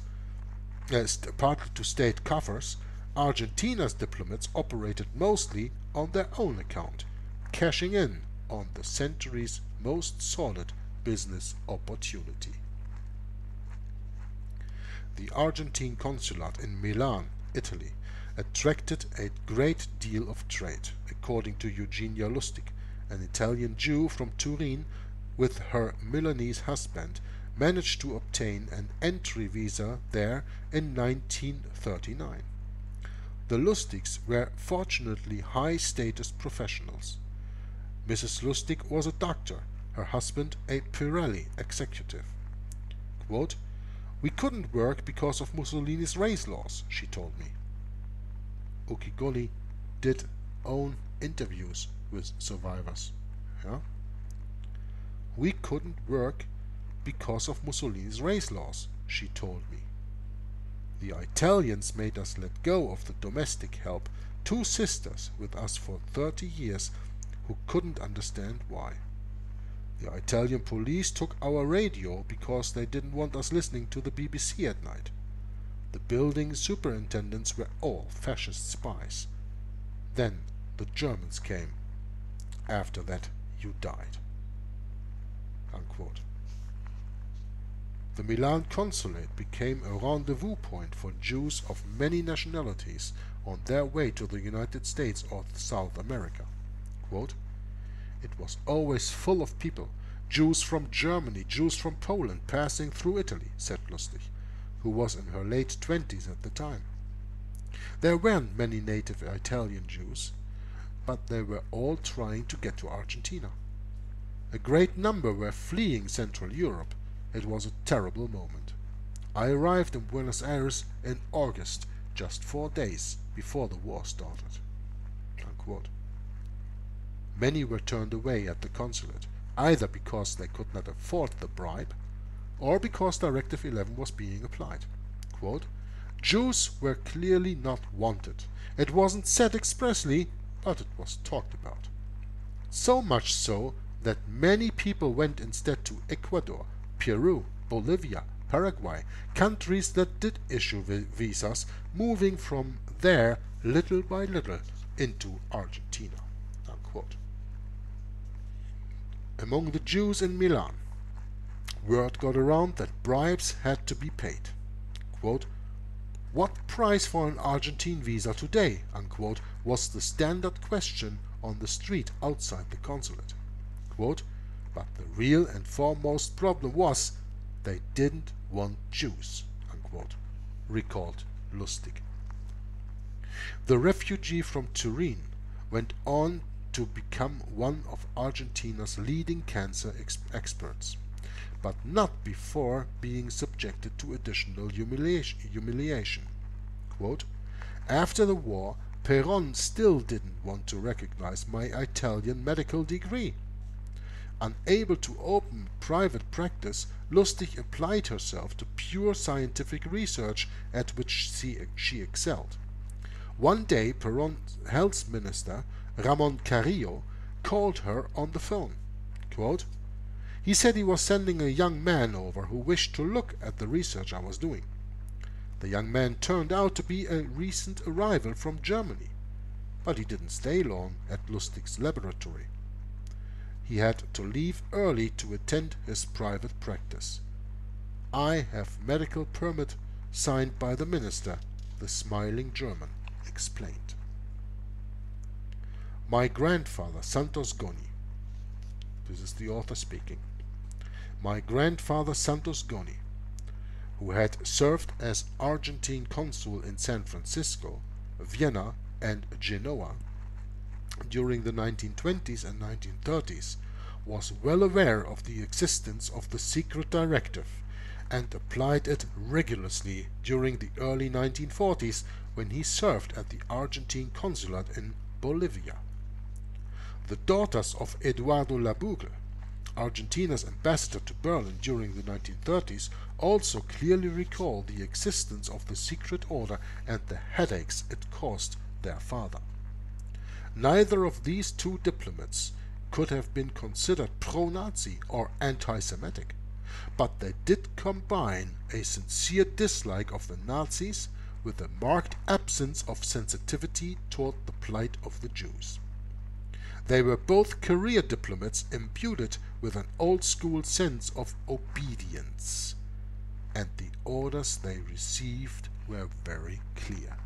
Argentina's diplomats operated mostly on their own account, cashing in on the century's most solid business opportunity. The Argentine consulate in Milan, Italy, attracted a great deal of trade, according to Eugenia Lustig, an Italian Jew from Turin. With her Milanese husband, managed to obtain an entry visa there in 1939. The Lustigs were fortunately high-status professionals. Mrs. Lustig was a doctor, her husband a Pirelli executive. Quote, "We couldn't work because of Mussolini's race laws," she told me. Uki Goni did own interviews with survivors. Yeah? "We couldn't work because of Mussolini's race laws," she told me. "The Italians made us let go of the domestic help, 2 sisters with us for 30 years, who couldn't understand why. The Italian police took our radio because they didn't want us listening to the BBC at night. The building superintendents were all fascist spies. Then the Germans came. After that, you died." Unquote. The Milan consulate became a rendezvous point for Jews of many nationalities on their way to the United States or South America. Quote, "It was always full of people, Jews from Germany, Jews from Poland, passing through Italy," said Lustig, who was in her late 20s at the time. There weren't many native Italian Jews, but they were all trying to get to Argentina. A great number were fleeing Central Europe, It was a terrible moment. I arrived in Buenos Aires in August, just 4 days before the war started." Unquote. Many were turned away at the consulate, either because they could not afford the bribe, or because Directive 11 was being applied. Quote, "Jews were clearly not wanted. It wasn't said expressly, but it was talked about. So much so that many people went instead to Ecuador, Peru, Bolivia, Paraguay, countries that did issue visas, moving from there little by little into Argentina." Unquote. Among the Jews in Milan, word got around that bribes had to be paid. Quote, "What price for an Argentine visa today?" Unquote, was the standard question on the street outside the consulate. Quote, "But the real and foremost problem was they didn't want Jews." Unquote, recalled Lustig. The refugee from Turin went on to become one of Argentina's leading cancer experts, but not before being subjected to additional humiliation. Quote, "After the war, Peron still didn't want to recognize my Italian medical degree. Unable to open private practice, Lustig applied herself to pure scientific research at which she excelled. One day, Peron's health minister, Ramon Carrillo, called her on the phone. Quote, he said he was sending a young man over who wished to look at the research I was doing. The young man turned out to be a recent arrival from Germany, but he didn't stay long at Lustig's laboratory. He had to leave early to attend his private practice. I have medical permit signed by the minister," the smiling German explained. My grandfather, Santos Goni. This is the author speaking. My grandfather, Santos Goni, who had served as Argentine consul in San Francisco, Vienna, and Genoa during the 1920s and 1930s, was well aware of the existence of the secret directive and applied it rigorously during the early 1940s when he served at the Argentine consulate in Bolivia. The daughters of Eduardo Labugle, Argentina's ambassador to Berlin during the 1930s, also clearly recall the existence of the secret order and the headaches it caused their father. Neither of these two diplomats could have been considered pro-Nazi or anti-Semitic, but they did combine a sincere dislike of the Nazis with a marked absence of sensitivity toward the plight of the Jews. They were both career diplomats imbued with an old-school sense of obedience, and the orders they received were very clear.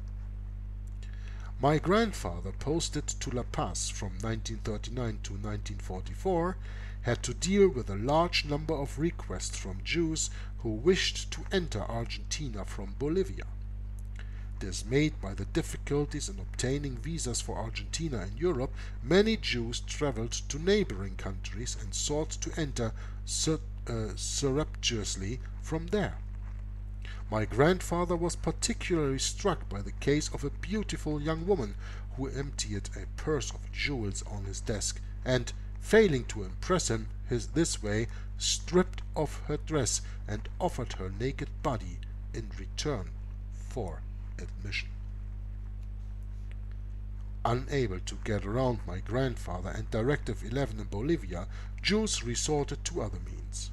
My grandfather, posted to La Paz from 1939 to 1944, had to deal with a large number of requests from Jews who wished to enter Argentina from Bolivia. Dismayed by the difficulties in obtaining visas for Argentina and Europe, many Jews traveled to neighboring countries and sought to enter surreptitiously from there. My grandfather was particularly struck by the case of a beautiful young woman who emptied a purse of jewels on his desk and, failing to impress him this way, stripped off her dress and offered her naked body in return for admission. Unable to get around my grandfather and Directive 11 in Bolivia, Jews resorted to other means.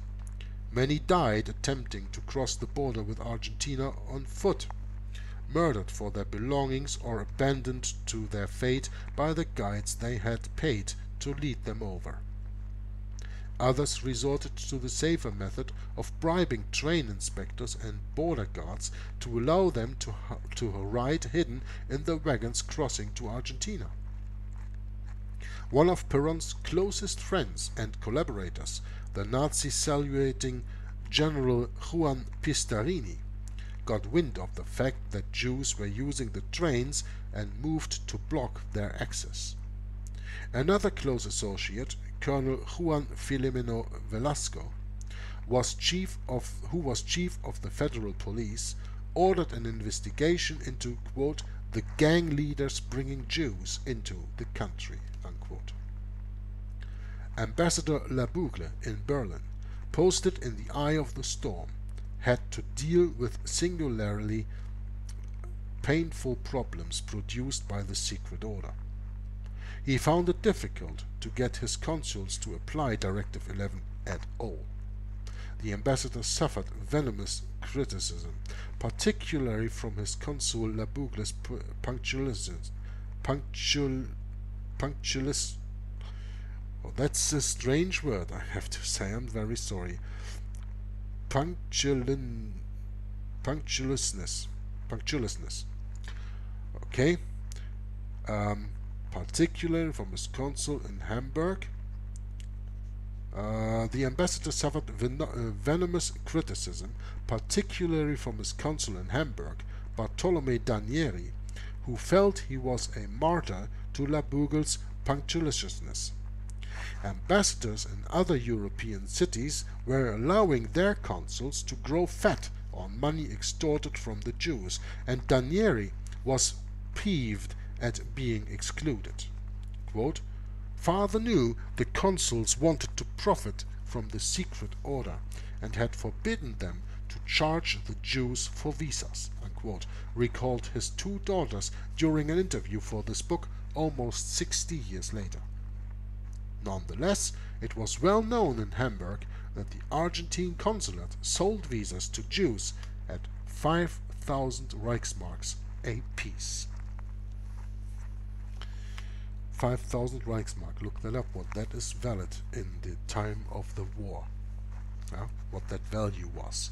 Many died attempting to cross the border with Argentina on foot, murdered for their belongings or abandoned to their fate by the guides they had paid to lead them over. Others resorted to the safer method of bribing train inspectors and border guards to allow them to ride hidden in the wagons crossing to Argentina. One of Perón's closest friends and collaborators, the Nazi-saluting General Juan Pistarini, got wind of the fact that Jews were using the trains and moved to block their access. Another close associate, Colonel Juan Filomeno Velasco, who was chief of the federal police, ordered an investigation into, quote, the gang leaders bringing Jews into the country, unquote. Ambassador Labougle in Berlin, posted in the eye of the storm, had to deal with singularly painful problems produced by the secret order. He found it difficult to get his consuls to apply Directive 11 at all. The ambassador suffered venomous criticism, particularly from his consul Labougle's oh, that's a strange word, I have to say, I'm very sorry. Punctiliousness. Okay. Particularly from his consul in Hamburg. The ambassador suffered venomous criticism, particularly from his consul in Hamburg, Bartolome Danieri, who felt he was a martyr to Labougle's punctiliousness. Ambassadors in other European cities were allowing their consuls to grow fat on money extorted from the Jews, and Danieri was peeved at being excluded. Quote, Father knew the consuls wanted to profit from the secret order and had forbidden them to charge the Jews for visas, unquote, recalled his two daughters during an interview for this book almost 60 years later. Nonetheless, it was well known in Hamburg that the Argentine consulate sold visas to Jews at 5,000 Reichsmarks a piece. 5,000 Reichsmark, look that up, what that is valid in the time of the war, what that value was.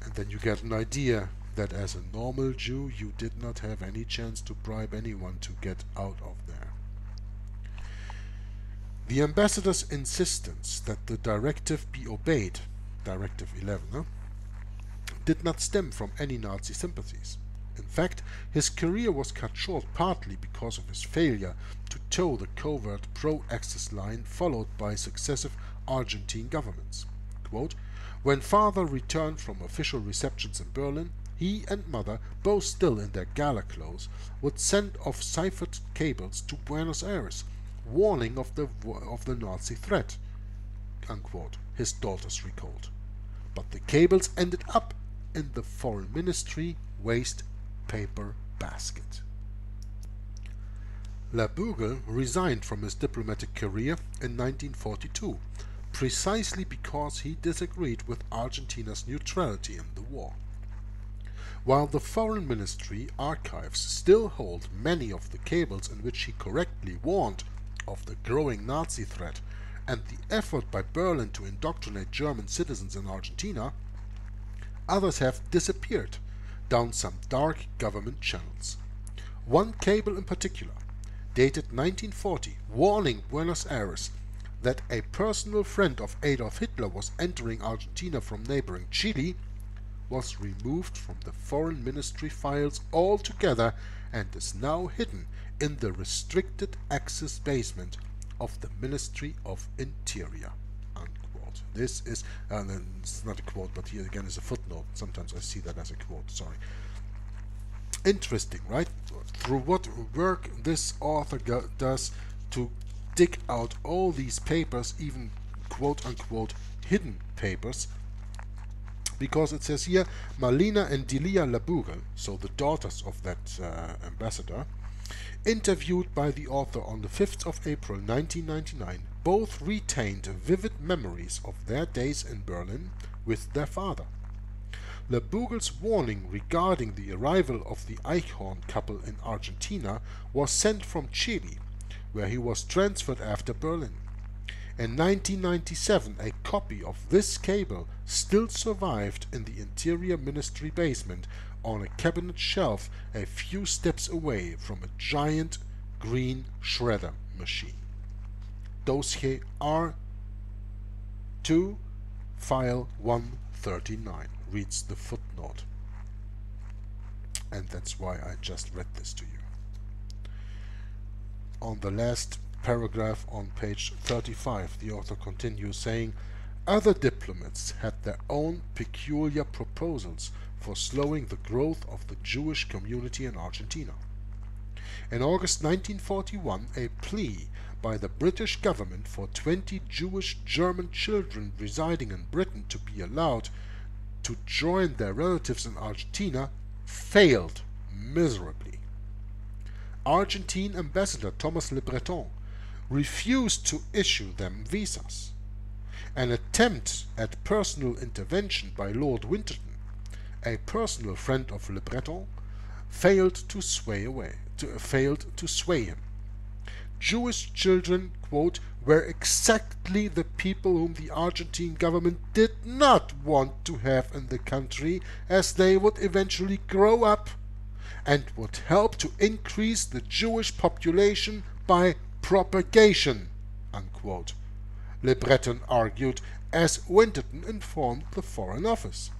And then you get an idea that as a normal Jew you did not have any chance to bribe anyone to get out of there. The ambassador's insistence that the directive be obeyed, Directive 11, did not stem from any Nazi sympathies. In fact, his career was cut short partly because of his failure to toe the covert pro-Axis line followed by successive Argentine governments. Quote, when father returned from official receptions in Berlin, he and mother, both still in their gala clothes, would send off ciphered cables to Buenos Aires, warning of the Nazi threat, unquote, his daughters recalled. But the cables ended up in the foreign ministry waste paper basket. Labougle resigned from his diplomatic career in 1942, precisely because he disagreed with Argentina's neutrality in the war. While the foreign ministry archives still hold many of the cables in which he correctly warned of the growing Nazi threat and the effort by Berlin to indoctrinate German citizens in Argentina, others have disappeared down some dark government channels. One cable in particular, dated 1940, warning Buenos Aires that a personal friend of Adolf Hitler was entering Argentina from neighboring Chile, was removed from the foreign ministry files altogether and is now hidden in the restricted access basement of the Ministry of Interior. Unquote. This is, it's not a quote, but here again is a footnote. Sometimes I see that as a quote, sorry. Interesting, right? Through what work this author does to dig out all these papers, even quote-unquote hidden papers, because it says here, Marlina and Delia Labougle, so the daughters of that ambassador, interviewed by the author on the 5th of April 1999, both retained vivid memories of their days in Berlin with their father. Labougle's warning regarding the arrival of the Eichhorn couple in Argentina was sent from Chile, where he was transferred after Berlin. In 1997, a copy of this cable still survived in the Interior Ministry basement on a cabinet shelf a few steps away from a giant green shredder machine. Dossier R2, file 139, reads the footnote. And that's why I just read this to you. On the last paragraph on page 35, the author continues saying, other diplomats diplomats had their own peculiar proposals for slowing the growth of the Jewish community in Argentina. In August 1941, a plea by the British government for 20 Jewish German children residing in Britain to be allowed to join their relatives in Argentina failed miserably. Argentine Ambassador Thomas Le Breton refused to issue them visas. An attempt at personal intervention by Lord Winterton, a personal friend of Le Breton, failed to sway him. Jewish children, quote, were exactly the people whom the Argentine government did not want to have in the country, as they would eventually grow up and would help to increase the Jewish population by propagation, unquote, Le Breton argued, as Winterton informed the Foreign Office.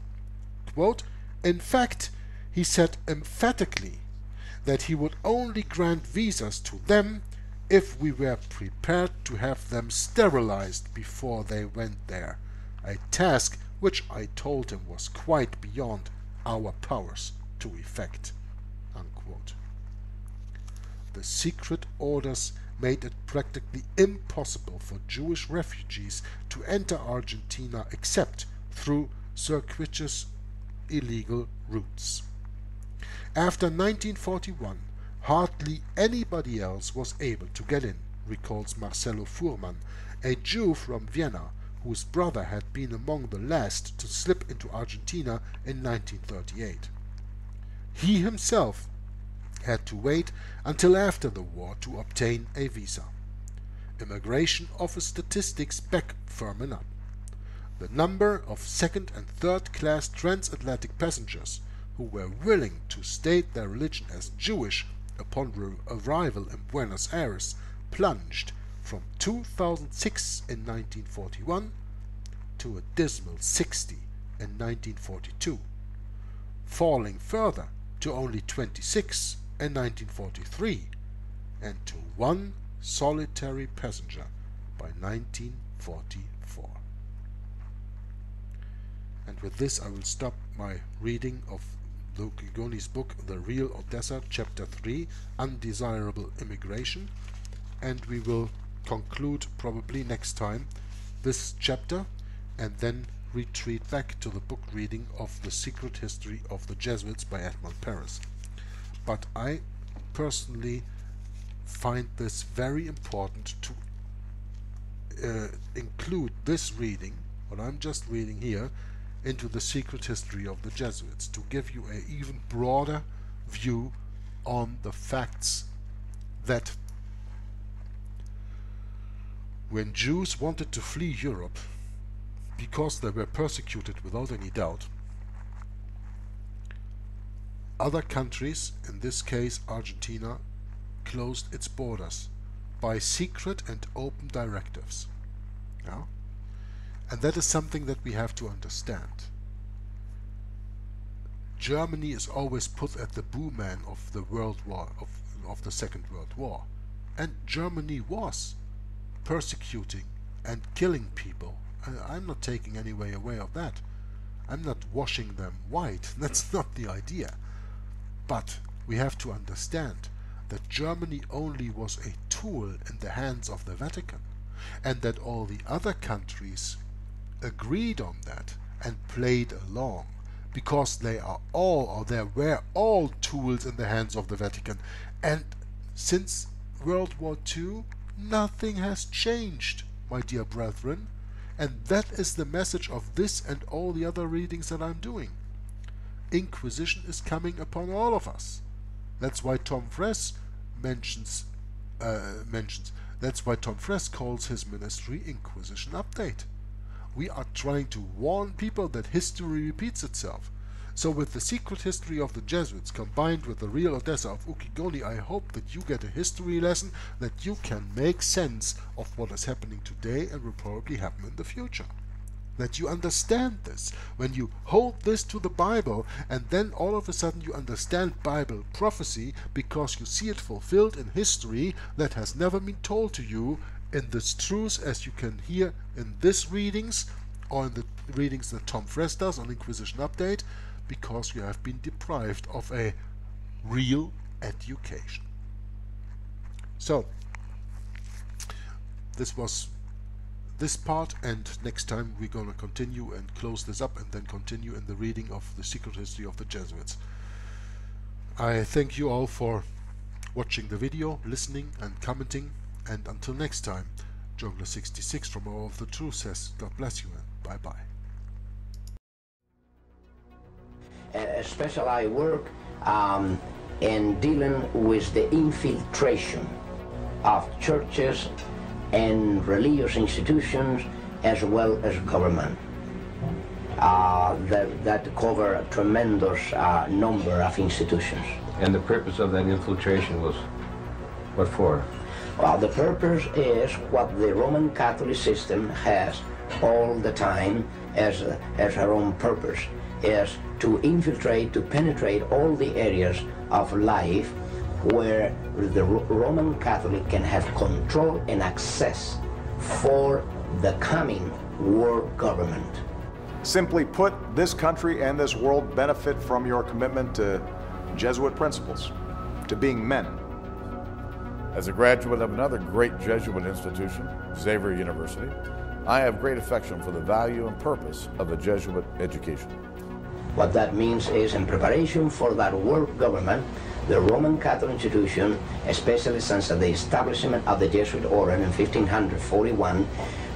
Quote, in fact, he said emphatically that he would only grant visas to them if we were prepared to have them sterilized before they went there, a task which I told him was quite beyond our powers to effect, unquote. The secret orders made it practically impossible for Jewish refugees to enter Argentina except through circuitous illegal routes. After 1941, hardly anybody else was able to get in, recalls Marcelo Fuhrmann, a Jew from Vienna whose brother had been among the last to slip into Argentina in 1938. He himself had to wait until after the war to obtain a visa. Immigration Office statistics back Fuhrmann up. The number of second and third class transatlantic passengers who were willing to state their religion as Jewish upon arrival in Buenos Aires plunged from 2006 in 1941 to a dismal 60 in 1942, falling further to only 26 in 1943 and to one solitary passenger by 1944. And with this I will stop my reading of Uki Goni's book, The Real Odessa, Chapter 3, Undesirable Immigration, and we will conclude probably next time this chapter and then retreat back to the book reading of The Secret History of the Jesuits by Edmond Paris. But I personally find this very important to include this reading, what I'm just reading here, into the secret history of the Jesuits, to give you an even broader view on the facts that when Jews wanted to flee Europe because they were persecuted without any doubt, other countries, in this case Argentina, closed its borders by secret and open directives. Yeah? And that is something that we have to understand. Germany is always put at the boogeyman of the World War, of the Second World War. And Germany was persecuting and killing people. I'm not taking any way away of that. I'm not washing them white. That's not the idea. But we have to understand that Germany only was a tool in the hands of the Vatican, and that all the other countries agreed on that and played along, because they are all, or they were all, tools in the hands of the Vatican. And since World War II, nothing has changed, my dear brethren, and that is the message of this and all the other readings that I'm doing. Inquisition is coming upon all of us. That's why Tom Friess that's why Tom Friess calls his ministry Inquisition Update. We are trying to warn people that history repeats itself. So with the secret history of the Jesuits combined with the Real Odessa of Uki Goni, I hope that you get a history lesson, that you can make sense of what is happening today and will probably happen in the future. That you understand this. When you hold this to the Bible, and then all of a sudden you understand Bible prophecy because you see it fulfilled in history that has never been told to you in this truth, as you can hear in these readings, or in the readings that Tom Friess does on Inquisition Update, because you have been deprived of a real education. So, this was this part, and next time we're going to continue and close this up and then continue in the reading of the secret history of the Jesuits. I thank you all for watching the video, listening and commenting, and until next time, Juggler66 from Hour of the Truth says, God bless you and bye-bye. Especially I work in dealing with the infiltration of churches and religious institutions as well as government that cover a tremendous number of institutions. And the purpose of that infiltration was what for? Well, the purpose is what the Roman Catholic system has all the time as her own purpose, is to infiltrate, to penetrate all the areas of life where the Roman Catholic can have control and access for the coming world government. Simply put, this country and this world benefit from your commitment to Jesuit principles, to being men. As a graduate of another great Jesuit institution, Xavier University, I have great affection for the value and purpose of a Jesuit education. What that means is, in preparation for that world government, the Roman Catholic institution, especially since the establishment of the Jesuit order in 1541,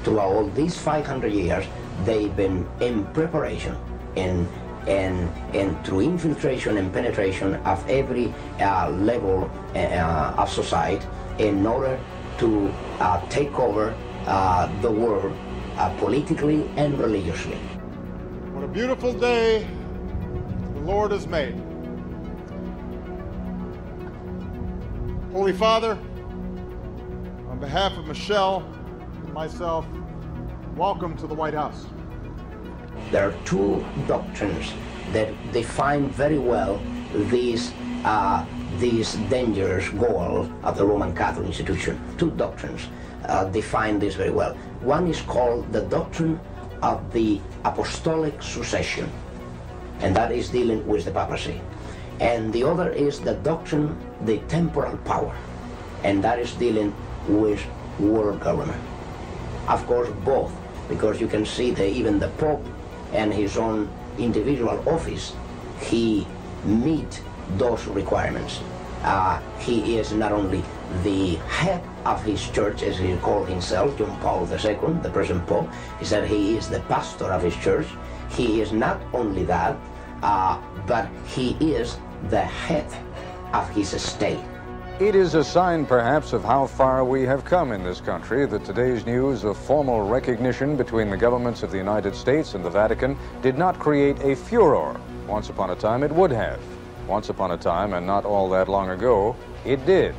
throughout all these 500 years, they've been in preparation and through infiltration and penetration of every level of society in order to take over the world politically and religiously. What a beautiful day the Lord has made. Holy Father, on behalf of Michelle and myself, welcome to the White House. There are two doctrines that define very well these dangerous goals of the Roman Catholic institution. Two doctrines define this very well. One is called the doctrine of the apostolic succession, and that is dealing with the papacy. And the other is the doctrine, the temporal power, and that is dealing with world government. Of course, both, because you can see that even the Pope and his own individual office, he meet those requirements. He is not only the head of his church, as he called himself, John Paul II, the present Pope. He said he is the pastor of his church. He is not only that, but he is the head of his state. It is a sign, perhaps, of how far we have come in this country that today's news of formal recognition between the governments of the United States and the Vatican did not create a furor. Once upon a time, it would have. Once upon a time, and not all that long ago, it did.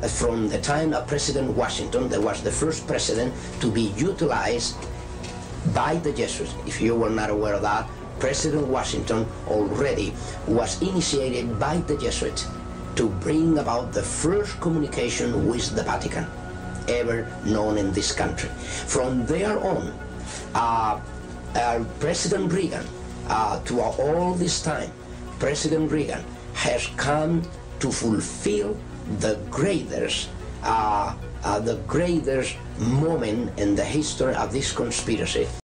From the time of President Washington, there was the first president to be utilized by the Jesuits. If you were not aware of that, President Washington already was initiated by the Jesuits to bring about the first communication with the Vatican ever known in this country. From there on, President Reagan, throughout all this time, President Reagan has come to fulfill the greatest moment in the history of this conspiracy.